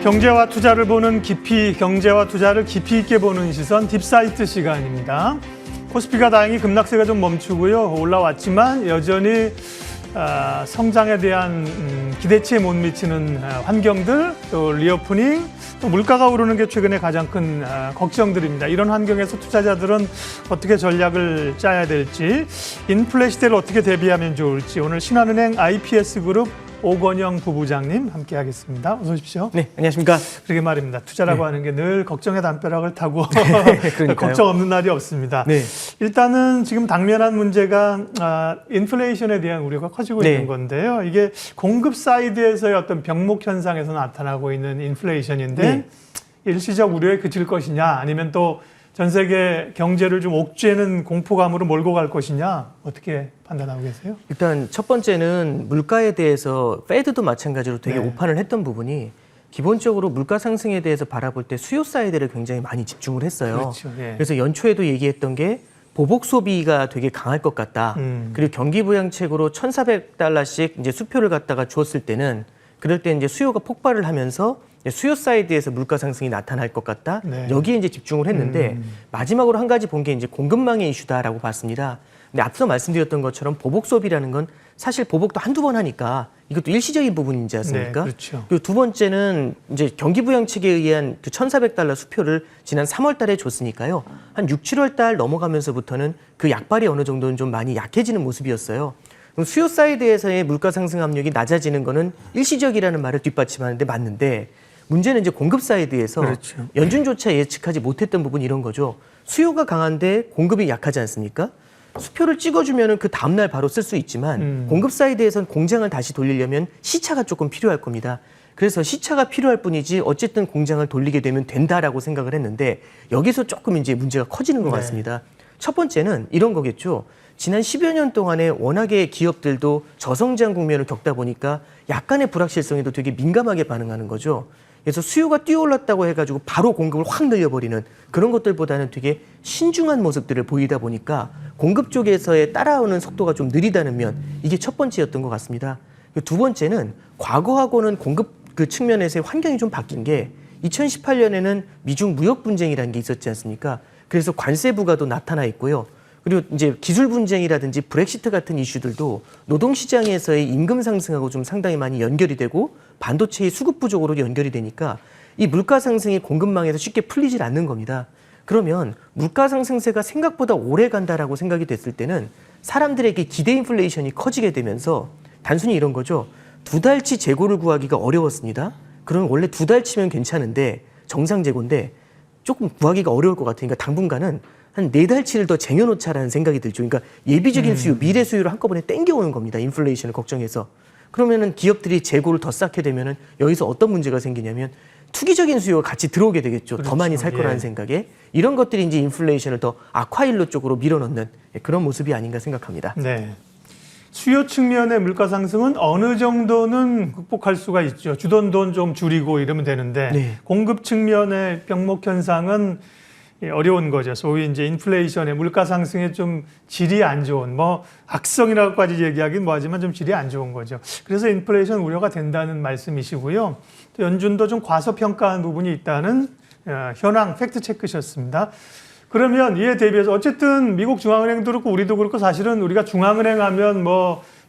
경제와 투자를 보는 경제와 투자를 깊이 있게 보는 시선 딥사이트 시간입니다. 코스피가 다행히 급락세가 좀 멈추고요. 올라왔지만 여전히 성장에 대한 기대치에 못 미치는 환경들, 또 리오프닝, 또 물가가 오르는 게 최근에 가장 큰 걱정들입니다. 이런 환경에서 투자자들은 어떻게 전략을 짜야 될지, 인플레 시대를 어떻게 대비하면 좋을지 오늘 신한은행 IPS그룹 오건영 부부장님 함께하겠습니다. 어서 오십시오. 네, 안녕하십니까. 그러게 말입니다. 투자라고 하는 게 늘 걱정의 담벼락을 타고 걱정 없는 날이 없습니다. 네. 일단은 지금 당면한 문제가 인플레이션에 대한 우려가 커지고 있는 건데요. 이게 공급 사이드에서의 어떤 병목 현상에서 나타나고 있는 인플레이션인데 일시적 우려에 그칠 것이냐, 아니면 또 전 세계 경제를 좀 옥죄는 공포감으로 몰고 갈 것이냐, 어떻게 판단하고 계세요? 일단 첫 번째는 물가에 대해서 페드도 마찬가지로 되게 오판을 했던 부분이 기본적으로 물가 상승에 대해서 바라볼 때 수요 사이드를 굉장히 많이 집중을 했어요. 그렇죠. 예. 그래서 연초에도 얘기했던 게 보복 소비가 되게 강할 것 같다. 그리고 경기 부양책으로 1,400달러씩 이제 수표를 갖다가 주었을 때는 그럴 때 이제 수요가 폭발을 하면서 수요 사이드에서 물가 상승이 나타날 것 같다. 네. 여기에 이제 집중을 했는데 마지막으로 한 가지 본 게 이제 공급망의 이슈다라고 봤습니다. 근데 앞서 말씀드렸던 것처럼 보복 소비라는 건 사실 보복도 한두 번 하니까 이것도 일시적인 부분이지 않습니까? 네, 그렇죠. 그리고 두 번째는 이제 경기 부양책에 의한 그 1,400달러 수표를 지난 3월 달에 줬으니까요. 한 6, 7월 달 넘어가면서부터는 그 약발이 어느 정도는 좀 많이 약해지는 모습이었어요. 그럼 수요 사이드에서의 물가 상승 압력이 낮아지는 거는 일시적이라는 말을 뒷받침하는데 맞는데, 문제는 이제 공급 사이드에서 그렇죠. 연준조차 예측하지 못했던 부분이 이런 거죠. 수요가 강한데 공급이 약하지 않습니까? 수표를 찍어주면 그 다음날 바로 쓸 수 있지만 공급 사이드에선 공장을 다시 돌리려면 시차가 조금 필요할 겁니다. 그래서 시차가 필요할 뿐이지 어쨌든 공장을 돌리게 되면 된다라고 생각을 했는데 여기서 조금 이제 문제가 커지는 것 같습니다. 첫 번째는 이런 거겠죠. 지난 10여 년 동안에 워낙에 기업들도 저성장 국면을 겪다 보니까 약간의 불확실성에도 되게 민감하게 반응하는 거죠. 그래서 수요가 뛰어올랐다고 해가지고 바로 공급을 확 늘려버리는 그런 것들보다는 되게 신중한 모습들을 보이다 보니까 공급 쪽에서의 따라오는 속도가 좀 느리다는 면, 이게 첫 번째였던 것 같습니다. 두 번째는 과거하고는 공급 그 측면에서의 환경이 좀 바뀐 게 2018년에는 미중 무역 분쟁이라는 게 있었지 않습니까? 그래서 관세 부과도 나타나 있고요. 그리고 이제 기술 분쟁이라든지 브렉시트 같은 이슈들도 노동시장에서의 임금 상승하고 좀 상당히 많이 연결이 되고 반도체의 수급 부족으로 연결이 되니까 이 물가 상승이 공급망에서 쉽게 풀리질 않는 겁니다. 그러면 물가 상승세가 생각보다 오래 간다라고 생각이 됐을 때는 사람들에게 기대 인플레이션이 커지게 되면서 단순히 이런 거죠. 2달치 재고를 구하기가 어려웠습니다. 그러면 원래 2달치면 괜찮은데 정상 재고인데 조금 구하기가 어려울 것 같으니까 당분간은 한 4달치를 더 쟁여놓자라는 생각이 들죠. 그러니까 예비적인 수요, 미래 수요를 한꺼번에 땡겨오는 겁니다. 인플레이션을 걱정해서. 그러면은 기업들이 재고를 더 쌓게 되면은 여기서 어떤 문제가 생기냐면 투기적인 수요가 같이 들어오게 되겠죠. 그렇죠. 더 많이 살 거라는 생각에. 이런 것들이 이제 인플레이션을 더 악화일로 쪽으로 밀어넣는 그런 모습이 아닌가 생각합니다. 네. 수요 측면의 물가 상승은 어느 정도는 극복할 수가 있죠. 주던 돈 좀 줄이고 이러면 되는데 공급 측면의 병목 현상은 어려운 거죠. 소위 이제 인플레이션의 물가 상승에 좀 질이 안 좋은, 악성이라고까지 얘기하긴 뭐하지만 좀 질이 안 좋은 거죠. 그래서 인플레이션 우려가 된다는 말씀이시고요. 또 연준도 좀 과소평가한 부분이 있다는 현황 팩트 체크셨습니다. 그러면 이에 대비해서 어쨌든 미국 중앙은행도 그렇고 우리도 그렇고 사실은 우리가 중앙은행 하면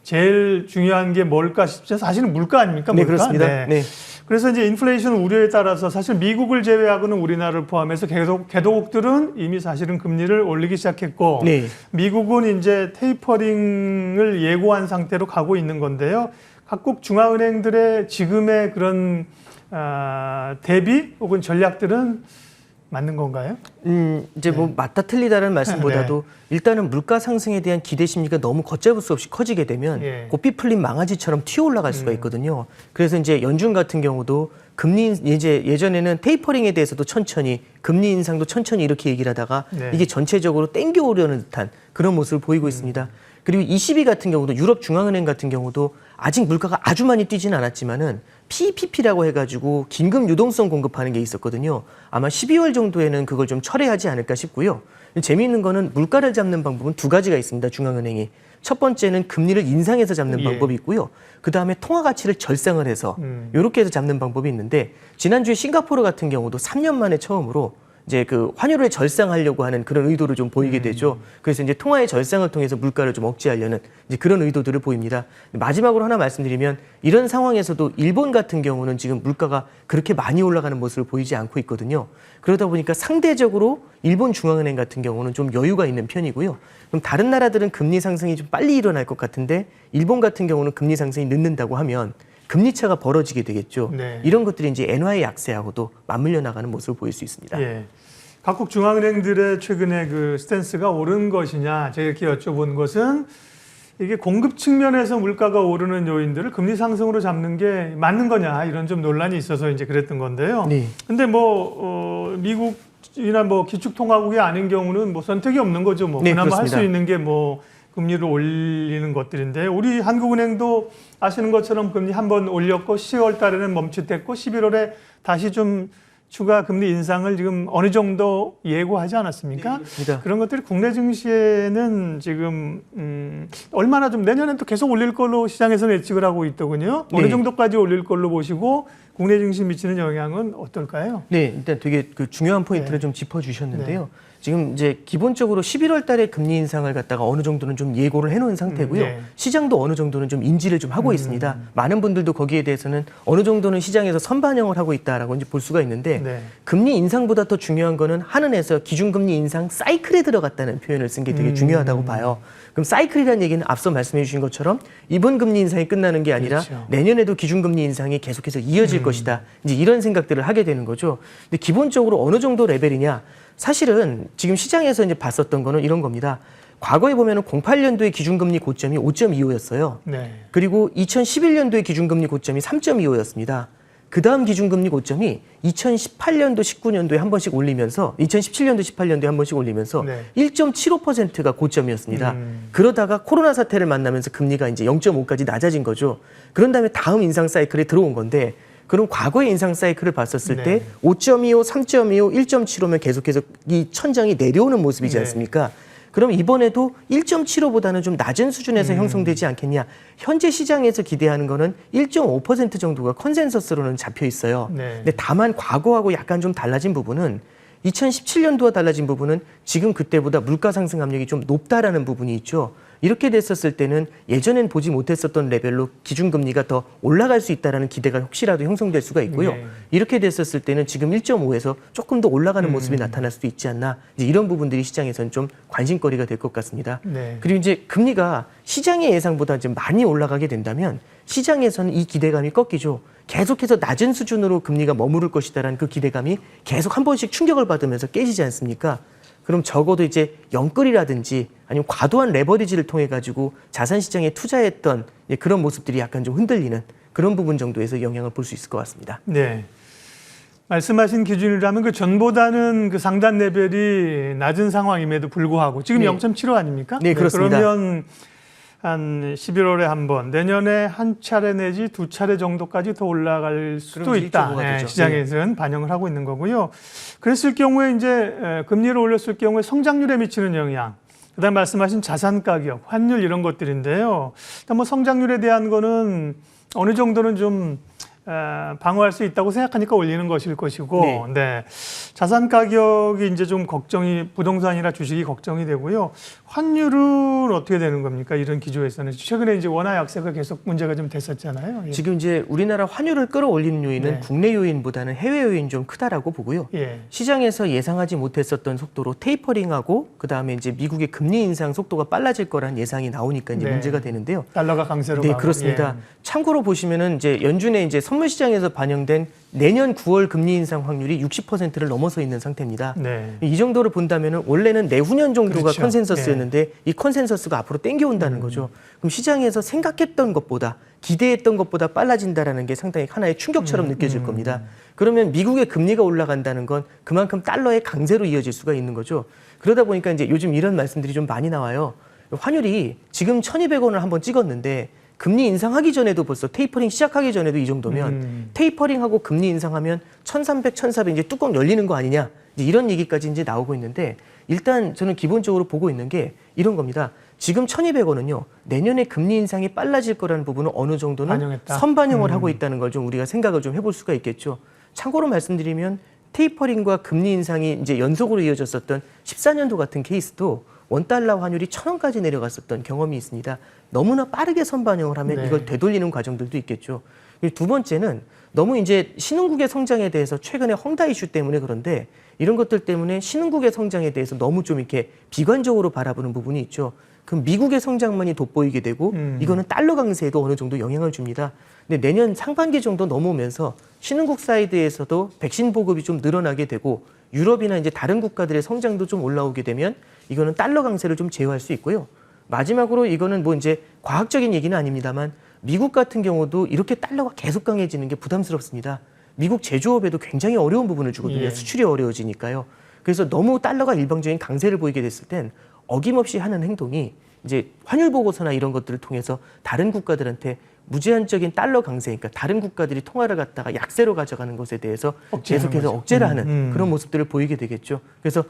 제일 중요한 게 뭘까 싶죠. 사실은 물가 아닙니까? 네, 물가? 그렇습니다. 네. 그래서 이제 인플레이션 우려에 따라서 사실 미국을 제외하고는 우리나라를 포함해서 개도국들은 이미 사실은 금리를 올리기 시작했고 미국은 이제 테이퍼링을 예고한 상태로 가고 있는 건데요. 각국 중앙은행들의 지금의 그런 대비 혹은 전략들은 맞는 건가요? 이제 맞다 틀리다는 말씀보다도 일단은 물가 상승에 대한 기대 심리가 너무 걷잡을 수 없이 커지게 되면 고삐 풀린 망아지처럼 튀어 올라갈 수가 있거든요. 그래서 이제 연준 같은 경우도 금리 이제 예전에는 테이퍼링에 대해서도 천천히, 금리 인상도 천천히 이렇게 얘기를 하다가 이게 전체적으로 땡겨오려는 듯한 그런 모습을 보이고 있습니다. 그리고 ECB 같은 경우도, 유럽 중앙은행 같은 경우도 아직 물가가 아주 많이 뛰지는 않았지만은 PPP라고 해가지고 긴급 유동성 공급하는 게 있었거든요. 아마 12월 정도에는 그걸 좀 철회하지 않을까 싶고요. 재미있는 거는 물가를 잡는 방법은 두 가지가 있습니다. 중앙은행이. 첫 번째는 금리를 인상해서 잡는 예. 방법이 있고요. 그 다음에 통화 가치를 절상을 해서 이렇게 해서 잡는 방법이 있는데 지난주에 싱가포르 같은 경우도 3년 만에 처음으로 이제 그 환율을 절상하려고 하는 그런 의도를 좀 보이게 되죠. 그래서 이제 통화의 절상을 통해서 물가를 좀 억제하려는 이제 그런 의도들을 보입니다. 마지막으로 하나 말씀드리면 이런 상황에서도 일본 같은 경우는 지금 물가가 그렇게 많이 올라가는 모습을 보이지 않고 있거든요. 그러다 보니까 상대적으로 일본 중앙은행 같은 경우는 좀 여유가 있는 편이고요. 그럼 다른 나라들은 금리 상승이 좀 빨리 일어날 것 같은데 일본 같은 경우는 금리 상승이 늦는다고 하면 금리 차가 벌어지게 되겠죠. 네. 이런 것들이 이제 엔화의 약세하고도 맞물려 나가는 모습을 보일 수 있습니다. 예. 각국 중앙은행들의 최근에 그 스탠스가 옳은 것이냐, 제가 이렇게 여쭤본 것은 이게 공급 측면에서 물가가 오르는 요인들을 금리 상승으로 잡는 게 맞는 거냐, 이런 좀 논란이 있어서 이제 그랬던 건데요. 네. 근데 미국이나 기축통화국이 아닌 경우는 선택이 없는 거죠. 네, 그나마 할 그렇습니다. 수 있는 게 금리를 올리는 것들인데 우리 한국은행도 아시는 것처럼 금리 한번 올렸고 10월 달에는 멈칫했고 11월에 다시 좀 추가 금리 인상을 지금 어느 정도 예고하지 않았습니까? 네, 그런 것들이 국내 증시에는 지금 얼마나 좀 내년엔 또 계속 올릴 걸로 시장에서는 예측을 하고 있더군요. 네. 어느 정도까지 올릴 걸로 보시고 국내 증시 미치는 영향은 어떨까요? 네, 일단 되게 그 중요한 포인트를 네. 좀 짚어주셨는데요. 지금 이제 기본적으로 11월 달에 금리 인상을 갖다가 어느 정도는 좀 예고를 해놓은 상태고요. 네. 시장도 어느 정도는 좀 인지를 좀 하고 있습니다. 많은 분들도 거기에 대해서는 어느 정도는 시장에서 선반영을 하고 있다라고 이제 볼 수가 있는데 네. 금리 인상보다 더 중요한 거는 한은에서 기준금리 인상 사이클에 들어갔다는 표현을 쓴 게 되게 중요하다고 봐요. 그럼 사이클이라는 얘기는 앞서 말씀해 주신 것처럼 이번 금리 인상이 끝나는 게 아니라 그렇죠. 내년에도 기준금리 인상이 계속해서 이어질 것이다. 이제 이런 생각들을 하게 되는 거죠. 근데 기본적으로 어느 정도 레벨이냐? 사실은 지금 시장에서 이제 봤었던 거는 이런 겁니다. 과거에 보면은 08년도의 기준금리 고점이 5.25였어요. 네. 그리고 2011년도의 기준금리 고점이 3.25였습니다. 그 다음 기준금리 고점이 2018년도, 19년도에 한 번씩 올리면서 2017년도, 18년도에 한 번씩 올리면서 네. 1.75%가 고점이었습니다. 그러다가 코로나 사태를 만나면서 금리가 이제 0.5까지 낮아진 거죠. 그런 다음에 다음 인상 사이클에 들어온 건데 그럼 과거의 인상 사이클을 봤었을 네. 때 5.25, 3.25, 1.75면 계속해서 이 천장이 내려오는 모습이지 네. 않습니까? 그럼 이번에도 1.75보다는 좀 낮은 수준에서 형성되지 않겠냐. 현재 시장에서 기대하는 거는 1.5% 정도가 컨센서스로는 잡혀 있어요. 네. 근데 다만 과거하고 약간 좀 달라진 부분은 2017년도와 달라진 부분은 지금 그때보다 물가 상승 압력이 좀 높다라는 부분이 있죠. 이렇게 됐었을 때는 예전엔 보지 못했었던 레벨로 기준금리가 더 올라갈 수 있다는 기대가 혹시라도 형성될 수가 있고요. 네. 이렇게 됐었을 때는 지금 1.5에서 조금 더 올라가는 모습이 나타날 수도 있지 않나. 이제 이런 부분들이 시장에서는 좀 관심거리가 될 것 같습니다. 네. 그리고 이제 금리가 시장의 예상보다 좀 많이 올라가게 된다면 시장에서는 이 기대감이 꺾이죠. 계속해서 낮은 수준으로 금리가 머무를 것이다라는 그 기대감이 계속 한 번씩 충격을 받으면서 깨지지 않습니까? 그럼 적어도 이제 영끌이라든지 아니면 과도한 레버리지를 통해 가지고 자산 시장에 투자했던 그런 모습들이 약간 좀 흔들리는 그런 부분 정도에서 영향을 볼 수 있을 것 같습니다. 네. 말씀하신 기준이라면 그 전보다는 그 상단 레벨이 낮은 상황임에도 불구하고 지금 네. 0.75 아닙니까? 네, 그렇습니다. 그러면 한 11월에 한 번, 내년에 한 차례 내지 두 차례 정도까지 더 올라갈 수도 그럼 있다. 1.5가 되죠. 시장에서는 반영을 하고 있는 거고요. 그랬을 경우에 이제 금리를 올렸을 경우에 성장률에 미치는 영향, 그다음 말씀하신 자산 가격, 환율 이런 것들인데요. 일단 성장률에 대한 거는 어느 정도는 좀 방어할 수 있다고 생각하니까 올리는 것일 것이고, 네. 자산 가격이 이제 좀 걱정이, 부동산이나 주식이 걱정이 되고요. 환율은 어떻게 되는 겁니까? 이런 기조에서는 최근에 이제 원화 약세가 계속 문제가 좀 됐었잖아요. 예. 지금 이제 우리나라 환율을 끌어올리는 요인은 네. 국내 요인보다는 해외 요인이 좀 크다라고 보고요. 예. 시장에서 예상하지 못했었던 속도로 테이퍼링하고 그 다음에 이제 미국의 금리 인상 속도가 빨라질 거란 예상이 나오니까 이제 네. 문제가 되는데요. 달러가 강세로 네, 가고. 그렇습니다. 예. 참고로 보시면은 이제 연준의 이제 선물 시장에서 반영된 내년 9월 금리 인상 확률이 60%를 넘어서 있는 상태입니다. 네. 이 정도를 본다면은 원래는 내후년 정도가 그렇죠. 컨센서스였는데 이 컨센서스가 앞으로 땡겨온다는 거죠. 그럼 시장에서 생각했던 것보다 기대했던 것보다 빨라진다라는 게 상당히 하나의 충격처럼 느껴질 겁니다. 그러면 미국의 금리가 올라간다는 건 그만큼 달러의 강세로 이어질 수가 있는 거죠. 그러다 보니까 이제 요즘 이런 말씀들이 좀 많이 나와요. 환율이 지금 1,200원을 한번 찍었는데 금리 인상하기 전에도 벌써 테이퍼링 시작하기 전에도 이 정도면 테이퍼링하고 금리 인상하면 1,300, 1,400 이제 뚜껑 열리는 거 아니냐 이제 이런 얘기까지 이제 나오고 있는데 일단 저는 기본적으로 보고 있는 게 이런 겁니다. 지금 1,200원은요. 내년에 금리 인상이 빨라질 거라는 부분은 어느 정도는 반영했다. 선반영을 하고 있다는 걸 좀 우리가 생각을 좀 해볼 수가 있겠죠. 참고로 말씀드리면 테이퍼링과 금리 인상이 이제 연속으로 이어졌었던 14년도 같은 케이스도 원달러 환율이 1,000원까지 내려갔었던 경험이 있습니다. 너무나 빠르게 선반영을 하면 네. 이걸 되돌리는 과정들도 있겠죠. 그리고 두 번째는 너무 이제 신흥국의 성장에 대해서 최근에 헝다 이슈 때문에 그런데 이런 것들 때문에 신흥국의 성장에 대해서 너무 좀 이렇게 비관적으로 바라보는 부분이 있죠. 그럼 미국의 성장만이 돋보이게 되고 이거는 달러 강세에도 어느 정도 영향을 줍니다. 근데 내년 상반기 정도 넘어오면서 신흥국 사이드에서도 백신 보급이 좀 늘어나게 되고 유럽이나 이제 다른 국가들의 성장도 좀 올라오게 되면 이거는 달러 강세를 좀 제어할 수 있고요. 마지막으로 이거는 뭐 이제 과학적인 얘기는 아닙니다만 미국 같은 경우도 이렇게 달러가 계속 강해지는 게 부담스럽습니다. 미국 제조업에도 굉장히 어려운 부분을 주거든요. 예. 수출이 어려워지니까요. 그래서 너무 달러가 일방적인 강세를 보이게 됐을 땐 어김없이 하는 행동이 이제 환율 보고서나 이런 것들을 통해서 다른 국가들한테 무제한적인 달러 강세, 그러니까 다른 국가들이 통화를 갖다가 약세로 가져가는 것에 대해서 계속해서 억제를 하는 그런 모습들을 보이게 되겠죠. 그래서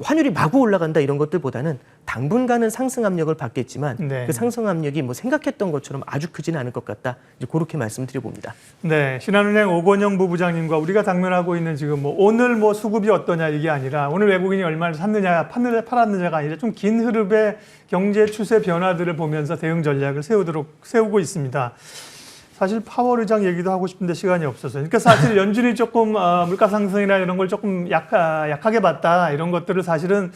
환율이 마구 올라간다 이런 것들보다는 당분간은 상승 압력을 받겠지만 네. 그 상승 압력이 뭐 생각했던 것처럼 아주 크지는 않을 것 같다. 이제 그렇게 말씀드려봅니다. 네, 신한은행 오건영 부부장님과 우리가 당면하고 있는 지금 뭐 오늘 뭐 수급이 어떠냐 이게 아니라 오늘 외국인이 얼마를 샀느냐 팔았느냐가 아니라 좀 긴 흐름의 경제 추세 변화들을 보면서 대응 전략을 세우고 있습니다. 사실 파월 의장 얘기도 하고 싶은데 시간이 없어서. 그러니까 사실 연준이 조금 물가 상승이나 이런 걸 조금 약하게 봤다. 이런 것들을 사실은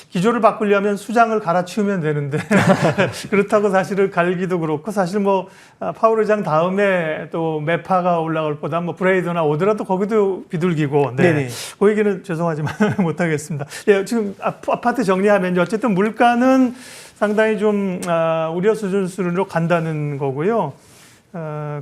기조를 바꾸려면 수장을 갈아치우면 되는데 그렇다고 사실은 갈기도 그렇고 사실 뭐 파월 의장 다음에 또 매파가 올라올 보다 뭐 브레이드나 오더라도 거기도 비둘기고. 네. 네네. 그 얘기는 죄송하지만 못하겠습니다. 예, 지금 아파트 정리하면 어쨌든 물가는 상당히 좀 우려 수준으로 간다는 거고요.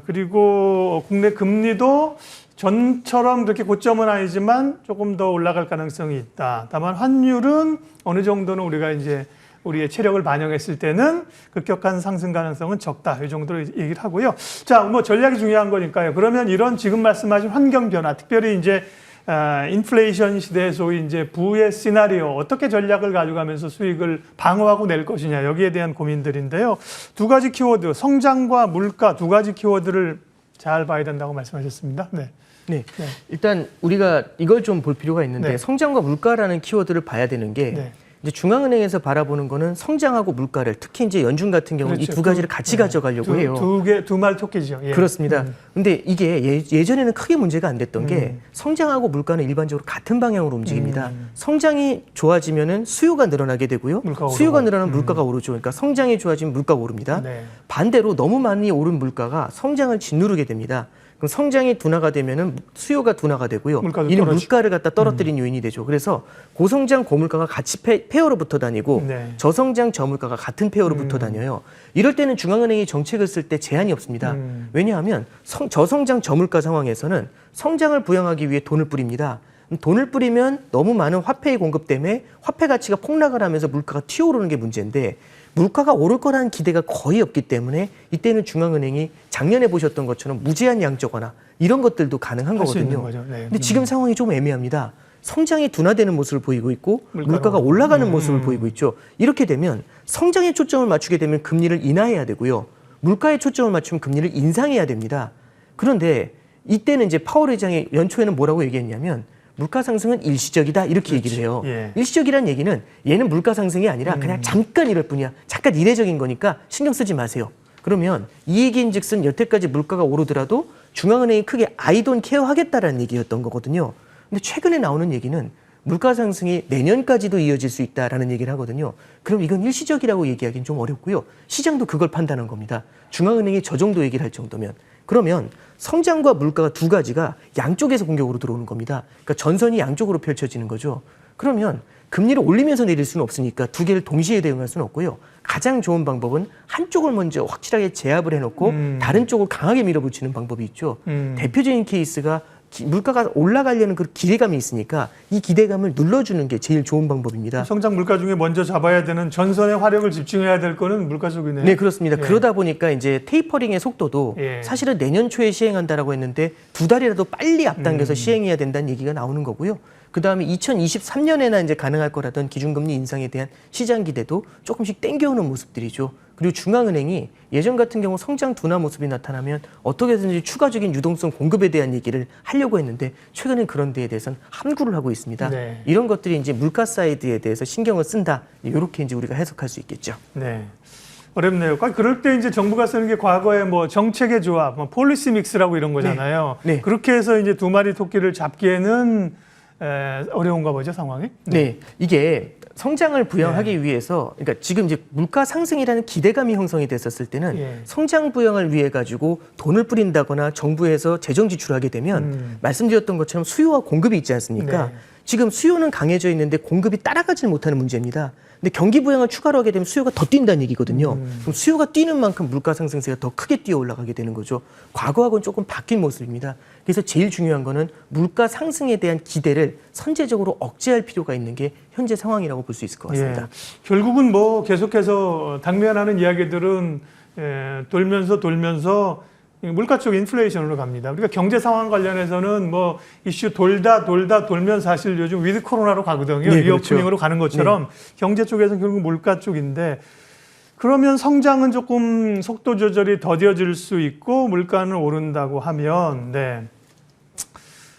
그리고 국내 금리도 전처럼 그렇게 고점은 아니지만 조금 더 올라갈 가능성이 있다. 다만 환율은 어느 정도는 우리가 이제 우리의 체력을 반영했을 때는 급격한 상승 가능성은 적다. 이 정도로 얘기를 하고요. 자, 뭐 전략이 중요한 거니까요. 그러면 이런 지금 말씀하신 환경 변화, 특별히 이제 인플레이션 시대에 소위 이제 부의 시나리오 어떻게 전략을 가져가면서 수익을 방어하고 낼 것이냐 여기에 대한 고민들인데요. 두 가지 키워드 성장과 물가 두 가지 키워드를 잘 봐야 된다고 말씀하셨습니다. 네. 네. 일단 우리가 이걸 좀 볼 필요가 있는데 네. 성장과 물가라는 키워드를 봐야 되는 게 네. 이제 중앙은행에서 바라보는 거는 성장하고 물가를 특히 이제 연준 같은 경우는 이 그렇죠. 두 가지를 같이 가져가려고 해요. 두 말 토끼죠. 예. 그렇습니다. 근데 이게 예전에는 크게 문제가 안 됐던 게 성장하고 물가는 일반적으로 같은 방향으로 움직입니다. 성장이 좋아지면은 수요가 늘어나게 되고요. 수요가 늘어나면 물가가 오르죠. 그러니까 성장이 좋아지면 물가가 오릅니다. 네. 반대로 너무 많이 오른 물가가 성장을 짓누르게 됩니다. 그럼 성장이 둔화가 되면은 수요가 둔화가 되고요. 이는 물가를 갖다 떨어뜨린 요인이 되죠. 그래서 고성장 고물가가 같이 페어로 붙어 다니고 네. 저성장 저물가가 같은 페어로 붙어 다녀요. 이럴 때는 중앙은행이 정책을 쓸 때 제한이 없습니다. 왜냐하면 저성장 저물가 상황에서는 성장을 부양하기 위해 돈을 뿌립니다. 돈을 뿌리면 너무 많은 화폐의 공급 때문에 화폐 가치가 폭락을 하면서 물가가 튀어오르는 게 문제인데 물가가 오를 거라는 기대가 거의 없기 때문에 이때는 중앙은행이 작년에 보셨던 것처럼 무제한 양적 완화 이런 것들도 가능한 거거든요. 네. 근데 지금 상황이 좀 애매합니다. 성장이 둔화되는 모습을 보이고 있고 물가가 올라가는 모습을 보이고 있죠. 이렇게 되면 성장에 초점을 맞추게 되면 금리를 인하해야 되고요. 물가에 초점을 맞추면 금리를 인상해야 됩니다. 그런데 이때는 이제 파월 의장이 연초에는 뭐라고 얘기했냐면 물가 상승은 일시적이다 이렇게 얘기를 해요. 예. 일시적이라는 얘기는 얘는 물가 상승이 아니라 그냥 잠깐 이럴 뿐이야. 잠깐 이례적인 거니까 신경 쓰지 마세요. 그러면 이 얘기인즉슨 여태까지 물가가 오르더라도 중앙은행이 크게 아이돈 케어하겠다라는 얘기였던 거거든요. 근데 최근에 나오는 얘기는 물가 상승이 내년까지도 이어질 수 있다라는 얘기를 하거든요. 그럼 이건 일시적이라고 얘기하기는 좀 어렵고요. 시장도 그걸 판단한 겁니다. 중앙은행이 저 정도 얘기를 할 정도면. 그러면 성장과 물가가 두 가지가 양쪽에서 공격으로 들어오는 겁니다. 그러니까 전선이 양쪽으로 펼쳐지는 거죠. 그러면 금리를 올리면서 내릴 수는 없으니까 두 개를 동시에 대응할 수는 없고요. 가장 좋은 방법은 한쪽을 먼저 확실하게 제압을 해놓고 다른 쪽을 강하게 밀어붙이는 방법이 있죠. 대표적인 케이스가 물가가 올라가려는 그 기대감이 있으니까 이 기대감을 눌러주는 게 제일 좋은 방법입니다. 성장 물가 중에 먼저 잡아야 되는 전선의 화력을 집중해야 될 거는 물가 쪽이네요. 네, 그렇습니다. 예. 그러다 보니까 이제 테이퍼링의 속도도 예. 사실은 내년 초에 시행한다라고 했는데 두 달이라도 빨리 앞당겨서 시행해야 된다는 얘기가 나오는 거고요. 그다음에 2023년에나 이제 가능할 거라던 기준금리 인상에 대한 시장 기대도 조금씩 땡겨오는 모습들이죠. 그리고 중앙은행이 예전 같은 경우 성장 둔화 모습이 나타나면 어떻게든지 추가적인 유동성 공급에 대한 얘기를 하려고 했는데 최근엔 그런 데에 대해서는 함구를 하고 있습니다. 네. 이런 것들이 이제 물가 사이드에 대해서 신경을 쓴다. 이렇게 이제 우리가 해석할 수 있겠죠. 네. 어렵네요. 그럴 때 이제 정부가 쓰는 게 과거에 뭐 정책의 조합, 뭐 폴리시 믹스라고 이런 거잖아요. 네. 네. 그렇게 해서 이제 두 마리 토끼를 잡기에는 어려운가 보죠, 상황이? 네. 이게 성장을 부양하기 위해서, 그러니까 지금 이제 물가 상승이라는 기대감이 형성이 됐었을 때는 성장 부양을 위해 가지고 돈을 뿌린다거나 정부에서 재정 지출하게 되면 말씀드렸던 것처럼 수요와 공급이 있지 않습니까? 네. 지금 수요는 강해져 있는데 공급이 따라가지 못하는 문제입니다. 근데 경기 부양을 추가로 하게 되면 수요가 더 뛴다는 얘기거든요. 그럼 수요가 뛰는 만큼 물가 상승세가 더 크게 뛰어 올라가게 되는 거죠. 과거하고는 조금 바뀐 모습입니다. 그래서 제일 중요한 거는 물가 상승에 대한 기대를 선제적으로 억제할 필요가 있는 게 현재 상황이라고 볼 수 있을 것 같습니다. 결국은 뭐 계속해서 당면하는 이야기들은 돌면서 물가 쪽 인플레이션으로 갑니다. 우리가 경제 상황 관련해서는 뭐 이슈 돌면 사실 요즘 위드 코로나로 가거든요. 네, 리오프닝으로 그렇죠. 가는 것처럼 경제 쪽에서는 결국 물가 쪽인데 그러면 성장은 조금 속도 조절이 더뎌질 수 있고 물가는 오른다고 하면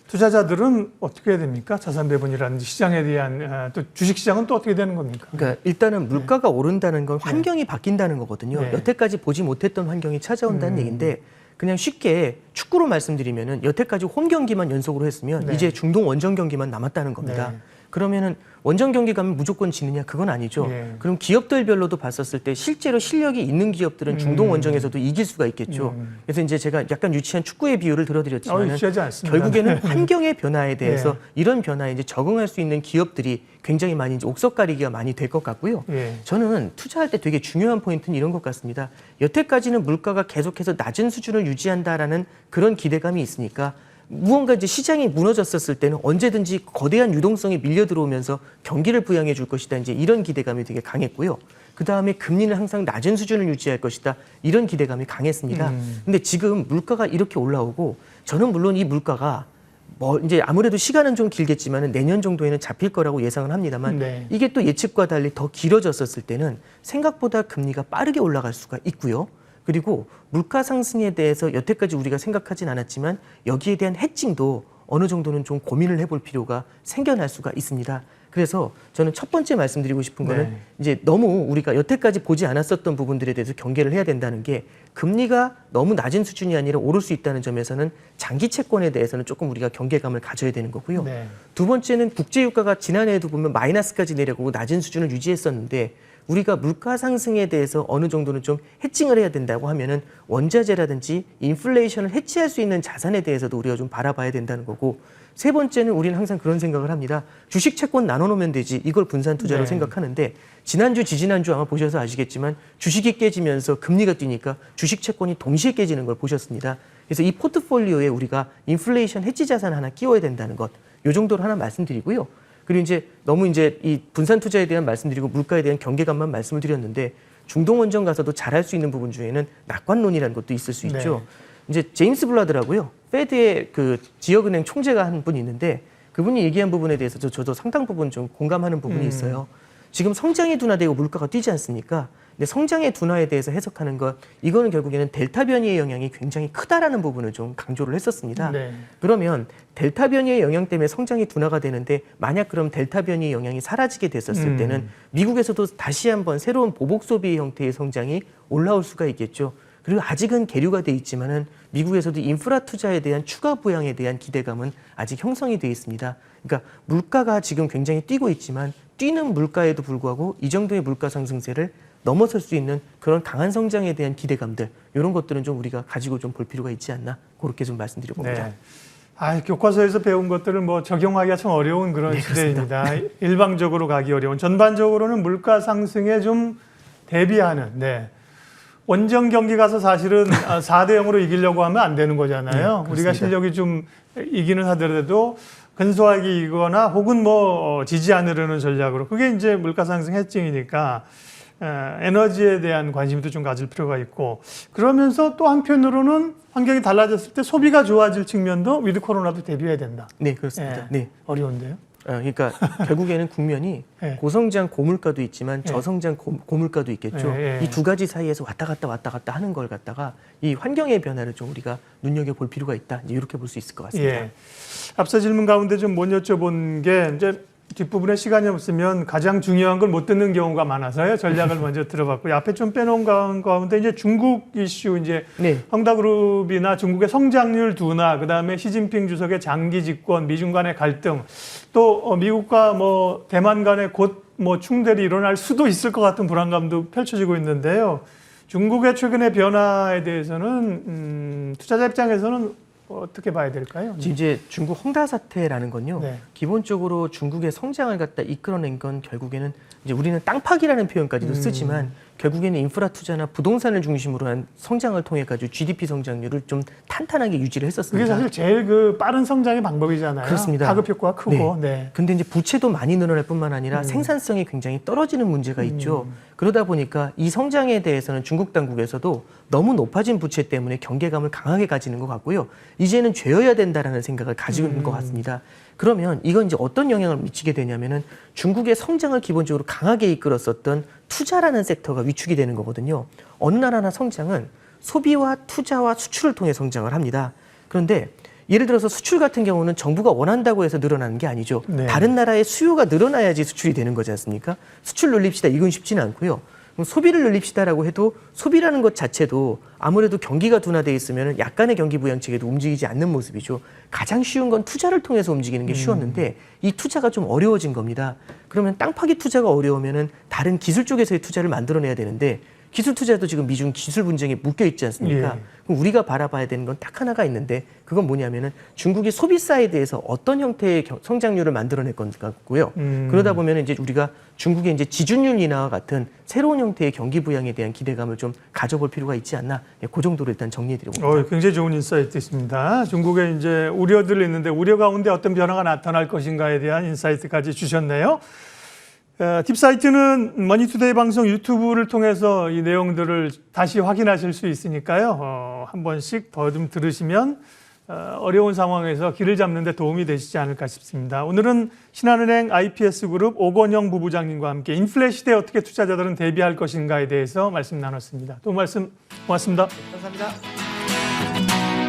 투자자들은 어떻게 해야 됩니까? 자산 배분이라든지 시장에 대한 또 주식 시장은 또 어떻게 되는 겁니까? 그러니까 일단은 물가가 오른다는 건 환경이 바뀐다는 거거든요. 여태까지 보지 못했던 환경이 찾아온다는 얘기인데 그냥 쉽게 축구로 말씀드리면은 여태까지 홈 경기만 연속으로 했으면 이제 중동 원정 경기만 남았다는 겁니다. 그러면은 원정 경기 가면 무조건 지느냐? 그건 아니죠. 그럼 기업들별로도 봤었을 때 실제로 실력이 있는 기업들은 중동 원정에서도 이길 수가 있겠죠. 그래서 이제 제가 약간 유치한 축구의 비유를 들어드렸지만 유치하지 않습니다. 결국에는 환경의 변화에 대해서 이런 변화에 이제 적응할 수 있는 기업들이 굉장히 많이 이제 옥석가리기가 많이 될 것 같고요. 저는 투자할 때 되게 중요한 포인트는 이런 것 같습니다. 여태까지는 물가가 계속해서 낮은 수준을 유지한다라는 그런 기대감이 있으니까 무언가 이제 시장이 무너졌었을 때는 언제든지 거대한 유동성이 밀려 들어오면서 경기를 부양해 줄 것이다. 이제 이런 기대감이 되게 강했고요. 그 다음에 금리는 항상 낮은 수준을 유지할 것이다. 이런 기대감이 강했습니다. 근데 지금 물가가 이렇게 올라오고 저는 물론 이 물가가 뭐 이제 아무래도 시간은 좀 길겠지만은 내년 정도에는 잡힐 거라고 예상을 합니다만 이게 또 예측과 달리 더 길어졌었을 때는 생각보다 금리가 빠르게 올라갈 수가 있고요. 그리고 물가 상승에 대해서 여태까지 우리가 생각하진 않았지만 여기에 대한 해칭도 어느 정도는 좀 고민을 해볼 필요가 생겨날 수가 있습니다. 그래서 저는 첫 번째 말씀드리고 싶은 거는 이제 너무 우리가 여태까지 보지 않았었던 부분들에 대해서 경계를 해야 된다는 게 금리가 너무 낮은 수준이 아니라 오를 수 있다는 점에서는 장기 채권에 대해서는 조금 우리가 경계감을 가져야 되는 거고요. 두 번째는 국제유가가 지난해에도 보면 마이너스까지 내려가고 낮은 수준을 유지했었는데 우리가 물가 상승에 대해서 어느 정도는 좀 해칭을 해야 된다고 하면은 원자재라든지 인플레이션을 해치할 수 있는 자산에 대해서도 우리가 좀 바라봐야 된다는 거고 세 번째는 우리는 항상 그런 생각을 합니다. 주식 채권 나눠놓으면 되지 이걸 분산 투자로 생각하는데 지난주 지지난주 아마 보셔서 아시겠지만 주식이 깨지면서 금리가 뛰니까 주식 채권이 동시에 깨지는 걸 보셨습니다. 그래서 이 포트폴리오에 우리가 인플레이션 해치 자산 하나 끼워야 된다는 것 이 정도로 하나 말씀드리고요. 그리고 이제 너무 이제 이 분산 투자에 대한 말씀드리고 물가에 대한 경계감만 말씀을 드렸는데 중동 원정 가서도 잘할 수 있는 부분 중에는 낙관론이라는 것도 있을 수 있죠. 이제 제임스 블라드라고요. 페드의 그 지역은행 총재가 한 분이 있는데 그분이 얘기한 부분에 대해서 저도 상당 부분 좀 공감하는 부분이 있어요. 지금 성장이 둔화되고 물가가 뛰지 않습니까? 근데 성장의 둔화에 대해서 해석하는 것, 이거는 결국에는 델타 변이의 영향이 굉장히 크다라는 부분을 좀 강조를 했었습니다. 그러면 델타 변이의 영향 때문에 성장이 둔화가 되는데 만약 그럼 델타 변이의 영향이 사라지게 됐었을 때는 미국에서도 다시 한번 새로운 보복 소비 형태의 성장이 올라올 수가 있겠죠. 그리고 아직은 계류가 돼 있지만은 미국에서도 인프라 투자에 대한 추가 부양에 대한 기대감은 아직 형성이 돼 있습니다. 그러니까 물가가 지금 굉장히 뛰고 있지만 뛰는 물가에도 불구하고 이 정도의 물가 상승세를 넘어설 수 있는 그런 강한 성장에 대한 기대감들 이런 것들은 좀 우리가 가지고 좀 볼 필요가 있지 않나 그렇게 좀 말씀드려봅니다. 교과서에서 배운 것들을 뭐 적용하기가 참 어려운 그런 시대입니다. 일방적으로 가기 어려운 전반적으로는 물가 상승에 좀 대비하는 원정 경기 가서 사실은 4대 0으로 이기려고 하면 안 되는 거잖아요. 우리가 실력이 좀 이기는 하더라도 근소하게 이거나 혹은 뭐 지지 않으려는 전략으로 그게 이제 물가 상승 해칭이니까 에너지에 대한 관심도 좀 가질 필요가 있고 그러면서 또 한편으로는 환경이 달라졌을 때 소비가 좋아질 측면도 위드 코로나도 대비해야 된다. 네, 그렇습니다. 어려운데요. 그러니까 결국에는 국면이 네. 고성장 고물가도 있지만 네. 저성장 고물가도 있겠죠. 네. 이 두 가지 사이에서 왔다 갔다 하는 걸 갖다가 이 환경의 변화를 좀 우리가 눈여겨볼 필요가 있다. 이제 이렇게 볼 수 있을 것 같습니다. 예. 앞서 질문 가운데 좀 못 여쭤본 게 이제 뒷부분에 시간이 없으면 가장 중요한 걸 못 듣는 경우가 많아서요. 전략을 먼저 들어봤고 앞에 좀 빼놓은 가운데 이제 중국 이슈 이제 네. 헝다그룹이나 중국의 성장률 둔화, 그다음에 시진핑 주석의 장기 집권, 미중 간의 갈등, 또 미국과 뭐 대만 간의 곧 뭐 충돌이 일어날 수도 있을 것 같은 불안감도 펼쳐지고 있는데요. 중국의 최근의 변화에 대해서는 투자자 입장에서는 어떻게 봐야 될까요? 지금 이제 중국 헝다 사태라는 건요. 네. 기본적으로 중국의 성장을 갖다 이끌어낸 건 결국에는 이제 우리는 땅 파기라는 표현까지도 쓰지만 결국에는 인프라 투자나 부동산을 중심으로 한 성장을 통해 가지고 GDP 성장률을 좀 탄탄하게 유지를 했었습니다. 그게 사실 제일 그 빠른 성장의 방법이잖아요. 그렇습니다. 가급 효과가 크고. 네. 근데 이제 부채도 많이 늘어날 뿐만 아니라 생산성이 굉장히 떨어지는 문제가 있죠. 그러다 보니까 이 성장에 대해서는 중국 당국에서도 너무 높아진 부채 때문에 경계감을 강하게 가지는 것 같고요. 이제는 죄어야 된다라는 생각을 가지고 있는 것 같습니다. 그러면 이건 이제 어떤 영향을 미치게 되냐면은 중국의 성장을 기본적으로 강하게 이끌었었던 투자라는 섹터가 위축이 되는 거거든요. 어느 나라나 성장은 소비와 투자와 수출을 통해 성장을 합니다. 그런데 예를 들어서 수출 같은 경우는 정부가 원한다고 해서 늘어나는 게 아니죠. 네. 다른 나라의 수요가 늘어나야지 수출이 되는 거지 않습니까? 수출 늘립시다. 이건 쉽지는 않고요. 그럼 소비를 늘립시다라고 해도 소비라는 것 자체도 아무래도 경기가 둔화되어 있으면 약간의 경기 부양책에도 움직이지 않는 모습이죠. 가장 쉬운 건 투자를 통해서 움직이는 게 쉬웠는데 이 투자가 좀 어려워진 겁니다. 그러면 땅 파기 투자가 어려우면은 다른 기술 쪽에서의 투자를 만들어내야 되는데 기술 투자도 지금 미중 기술 분쟁에 묶여 있지 않습니까? 예. 그럼 우리가 바라봐야 되는 건 딱 하나가 있는데 그건 뭐냐면은 중국이 소비 사이드에서 어떤 형태의 성장률을 만들어낼 건가고요. 그러다 보면 이제 우리가 중국의 이제 지준율 인하와 같은 새로운 형태의 경기 부양에 대한 기대감을 좀 가져볼 필요가 있지 않나. 그 정도로 일단 정리해드려봅니다. 굉장히 좋은 인사이트 있습니다. 중국에 이제 우려들이 있는데 우려 가운데 어떤 변화가 나타날 것인가에 대한 인사이트까지 주셨네요. 딥사이트는 머니투데이 방송 유튜브를 통해서 이 내용들을 다시 확인하실 수 있으니까요. 한 번씩 더 좀 들으시면 어려운 상황에서 길을 잡는 데 도움이 되시지 않을까 싶습니다. 오늘은 신한은행 IPS그룹 오건영 부부장님과 함께 인플레 시대에 어떻게 투자자들은 대비할 것인가에 대해서 말씀 나눴습니다. 도움 말씀 고맙습니다. 감사합니다.